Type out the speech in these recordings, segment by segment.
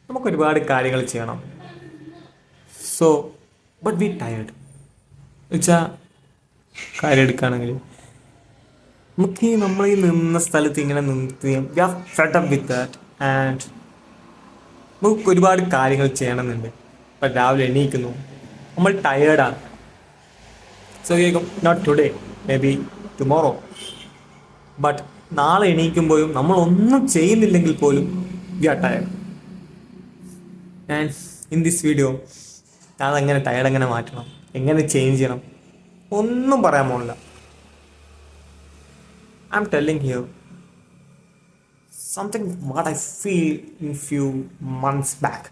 നമുക്ക് ഒരുപാട് കാര്യങ്ങൾ ചെയ്യണം. സോ ബട്ട് വി ടയേർഡ് വെച്ചാൽ കാര്യം എടുക്കുകയാണെങ്കിൽ നമുക്ക് നമ്മൾ ഈ നിന്ന സ്ഥലത്ത് ഇങ്ങനെ നിർത്തി we are fed up with that. And നമുക്ക് ഒരുപാട് കാര്യങ്ങൾ ചെയ്യണമെന്നുണ്ട്. ഇപ്പം രാവിലെ എണീക്കുന്നു, നമ്മൾ ടയേർഡാണ്. സോ കേൾക്കും not today, maybe tomorrow. But നാളെ എണീക്കുമ്പോഴും നമ്മൾ ഒന്നും ചെയ്യുന്നില്ലെങ്കിൽ പോലും we are tired. And in this video അതെങ്ങനെ ടയേർഡ് എങ്ങനെ മാറ്റണം, എങ്ങനെ ചേഞ്ച് ചെയ്യണം ഒന്നും പറയാൻ പോണില്ല. I'm telling here something what I feel in few months back.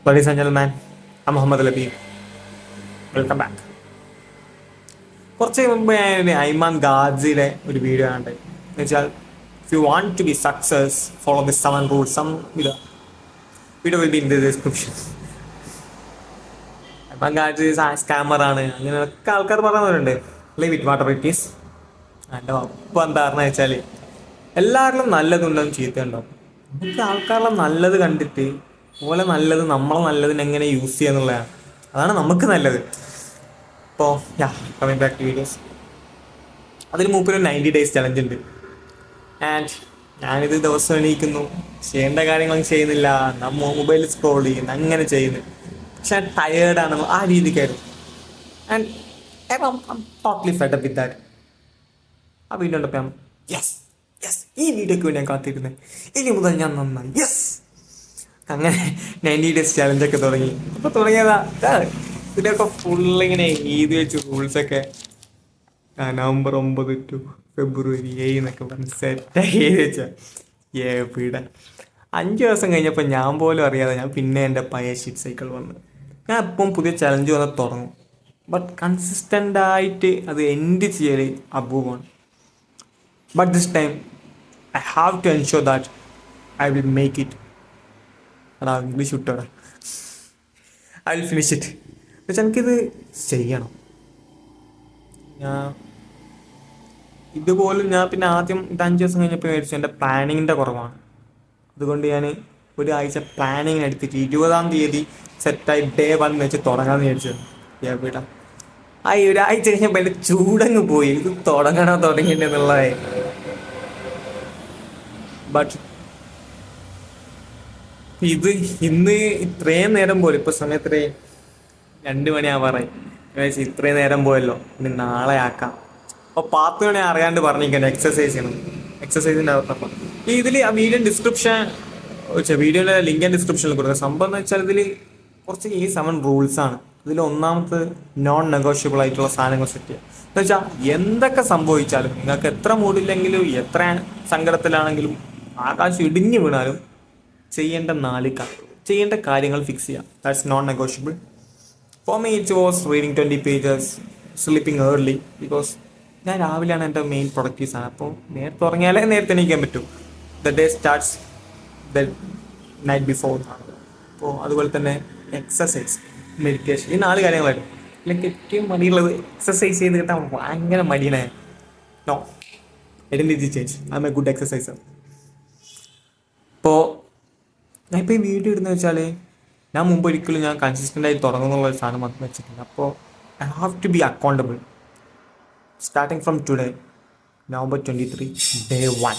Ladies and gentlemen, I'm Muhammad Labib. Welcome back. കുറച്ച് മുമ്പ് ഞാൻ ഐമാൻ ഗാസിയുടെ ഒരു വീഡിയോ കണ്ടത് എന്ന് വെച്ചാൽ if you want to be success follow the 7 rules. Video will be in the description. Aiman Ghazi സ്കാമറാണ് അങ്ങനെയൊക്കെ ആൾക്കാർ പറയുന്നവരുണ്ട്. Leave it whatever it is. എൻ്റെ അപ്പം എന്താ പറഞ്ഞതെന്ന് വെച്ചാൽ എല്ലാവരിലും നല്ലതുണ്ടാവും ചീത്തയുണ്ടാവും. നമുക്ക് ആൾക്കാരുടെ നല്ലത് കണ്ടിട്ട് പോലെ നല്ലത് നമ്മളെ നല്ലതിന് എങ്ങനെ യൂസ് ചെയ്യുക എന്നുള്ളതാണ്. അതാണ് നമുക്ക് നല്ലത്. ഇപ്പോൾ കമ്മിങ് ബാക്ക് ടു വീഡിയോസ്, അതിന് മുമ്പിൽ 90 days ചലഞ്ച് ഉണ്ട്. ആൻഡ് ഞാനിത് ദിവസം എണീക്കുന്നു, ചെയ്യേണ്ട കാര്യങ്ങളൊന്നും ചെയ്യുന്നില്ല, നമ്മൾ മൊബൈൽ സ്ക്രോൾ ചെയ്യുന്നു, അങ്ങനെ ചെയ്യുന്നു. പക്ഷെ ടയേർഡാണ് ആ രീതിക്കായിരുന്നു. And totally fed up with that. ആ വീഡിയോ ഉണ്ടപ്പോൾ യെസ് ഈ വീഡിയോക്ക് വേണ്ടി ഞാൻ കാത്തിരുന്നത്, ഇനി മുതൽ ഞാൻ നന്നായി അങ്ങനെ 90 days ചലഞ്ചൊക്കെ തുടങ്ങി. അപ്പോൾ തുടങ്ങിയതാ ഇതിൻ്റെയൊക്കെ ഫുള്ളിങ്ങനെ എഴുതി വെച്ച് റൂൾസൊക്കെ നവംബർ 9 to February 7 എന്നൊക്കെ പറഞ്ഞ് സെറ്റായി എഴുതി വെച്ചാൽ വീട 5 ദിവസം കഴിഞ്ഞപ്പോൾ ഞാൻ പോലും അറിയാതെ ഞാൻ പിന്നെ എൻ്റെ പഴയ ഷീറ്റ് സൈക്കിൾ വന്ന് ഞാൻ എപ്പം പുതിയ ചലഞ്ച് വന്ന് തുടങ്ങും. ബട്ട് കൺസിസ്റ്റൻ്റായിട്ട് അത് എൻഡ് ചെയ്യൽ അപൂർവമാണ്. But this time I have to ensure that I will make it. അതാ ഇംഗ്ലീഷ് വിട്ടോടാ. I will finish it. പക്ഷെ എനിക്കിത് ചെയ്യണം. ഇതുപോലും ഞാൻ പിന്നെ ആദ്യം 5 ദിവസം കഴിഞ്ഞപ്പോൾ മേടിച്ചു എൻ്റെ പ്ലാനിങ്ങിൻ്റെ കുറവാണ്. അതുകൊണ്ട് ഞാൻ ഒരാഴ്ച പ്ലാനിങ്ങിന് എടുത്തിട്ട് 20-ാം തീയതി സെറ്റായി ഡേ 1 വെച്ച് തുടങ്ങാമെന്ന് വിചാരിച്ചത്. എവിടെ ഒരാഴ്ച കഴിഞ്ഞപ്പോൾ എൻ്റെ ചൂടങ്ങ് പോയി. ഇത് തുടങ്ങിയിട്ടുണ്ടെന്നുള്ളതായി. ബട്ട് ഇത് ഇന്ന് ഇത്രയും നേരം പോലും, ഇപ്പോൾ സമയത്ത് 2 മണിയാവാറായി. ഇത്രയും നേരം പോയല്ലോ, ഇനി നാളെ ആക്കാം. അപ്പോൾ 10 മണി അറിയാണ്ട് പറഞ്ഞിരിക്കണം എക്സസൈസ് ചെയ്യണം. എക്സസൈസിൻ്റെ അകത്തപ്പം ഇതിൽ ആ വീഡിയോയുടെ ലിങ്ക് ആൻഡ് ഡിസ്ക്രിപ്ഷനിൽ കൊടുക്കുക. സംഭവം എന്ന് വെച്ചാൽ ഇതിൽ കുറച്ച് 7 റൂൾസാണ്. ഇതിൽ ഒന്നാമത്തെ നോൺ നെഗോഷ്യബിൾ ആയിട്ടുള്ള സാധനങ്ങൾ സെറ്റ് ചെയ്യുക. എന്ന് വെച്ചാൽ എന്തൊക്കെ സംഭവിച്ചാലും, നിങ്ങൾക്ക് എത്ര മൂടില്ലെങ്കിലും എത്ര സങ്കടത്തിലാണെങ്കിലും ആകാശം ഇടിഞ്ഞു വീണാലും ചെയ്യേണ്ട കാര്യങ്ങൾ ഫിക്സ് ചെയ്യുക. That's non negotiable. For me it was reading 20 pages, sleeping early. Because ഞാൻ രാവിലെയാണ് എൻ്റെ മെയിൻ പ്രൊഡക്റ്റീവ്സ് ആണ്. അപ്പോൾ നേരത്തെ ഉറങ്ങിയാലേ നേരത്തെ എണീക്കാൻ പറ്റൂ. The day starts the night before. അപ്പോൾ അതുപോലെ തന്നെ എക്സസൈസ്, മെഡിറ്റേഷൻ, ഈ 4 കാര്യങ്ങളായിരുന്നു. എനിക്ക് ഏറ്റവും മടിയുള്ളത് എക്സസൈസ് ചെയ്ത് കിട്ടാൻ ഭയങ്കര മടിയാണ്. No identity change. I am a good exerciser. അപ്പോൾ ഞാൻ ഇപ്പോൾ ഈ വീഡിയോ ഇടുന്നത് വെച്ചാൽ ഞാൻ മുമ്പ് ഒരിക്കലും ഞാൻ കൺസിസ്റ്റൻ്റായി തുടങ്ങുന്നുള്ളൊരു സാധനം മാത്രം വെച്ചിട്ടില്ല. അപ്പോൾ I have to be accountable. Starting from today November 23, day 1,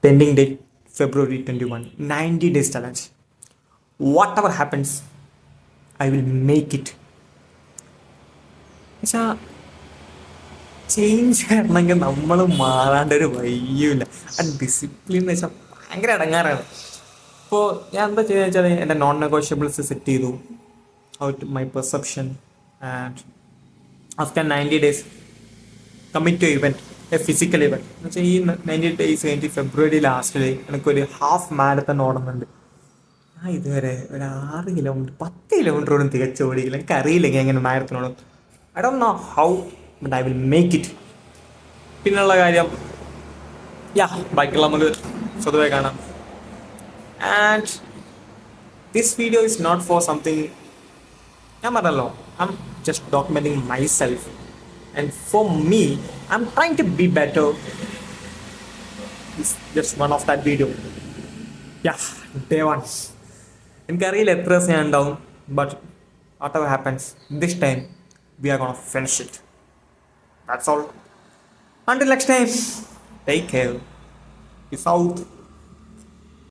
pending date February 21, 90 days challenge. Whatever happens, I will make it. പക്ഷേ ചേഞ്ച് വരണമെങ്കിൽ നമ്മൾ മാറാണ്ടൊരു വഴിയുമില്ല. ആ ഡിസിപ്ലിൻ എന്ന് വെച്ചാൽ ഭയങ്കര അടങ്ങാറാണ്. ഇപ്പോൾ ഞാൻ എന്താ ചെയ്യുന്നത് വെച്ചാൽ എൻ്റെ നോൺ നെഗോഷ്യബിൾസ് സെറ്റ് ചെയ്തു. My perception. And after 90 days commit to event, a physical event. എന്ന് വെച്ചാൽ ഈ 90 days കഴിഞ്ഞിട്ട് ഫെബ്രുവരി ലാസ്റ്റിൽ എനിക്കൊരു ഹാഫ് മാരത്തൺ ഓടുന്നുണ്ട്. ഞാൻ ഇതുവരെ ഒരു 6 കിലോമീറ്റർ 10 കിലോമീറ്ററോടും തികച്ച് ഓടിയില്ല. എനിക്കറിയില്ലെങ്കിൽ എങ്ങനെ മാരത്തൺ ഓടും. I don't know how, but I will make it. പിന്നുള്ള കാര്യം ബാക്കിയുള്ള നമുക്ക് സ്വതവേ കാണാം. And this video is not for something. ഞാൻ പറഞ്ഞല്ലോ, I am just documenting myself. And for me I am trying to be better. It's just one of that video. Yeah, day one. എനിക്കറിയില്ല എത്ര ദിവസം ഞാൻ ഉണ്ടാവും, but whatever happens this time we are gonna finish it. That's all. Until next time, take care. Peace out.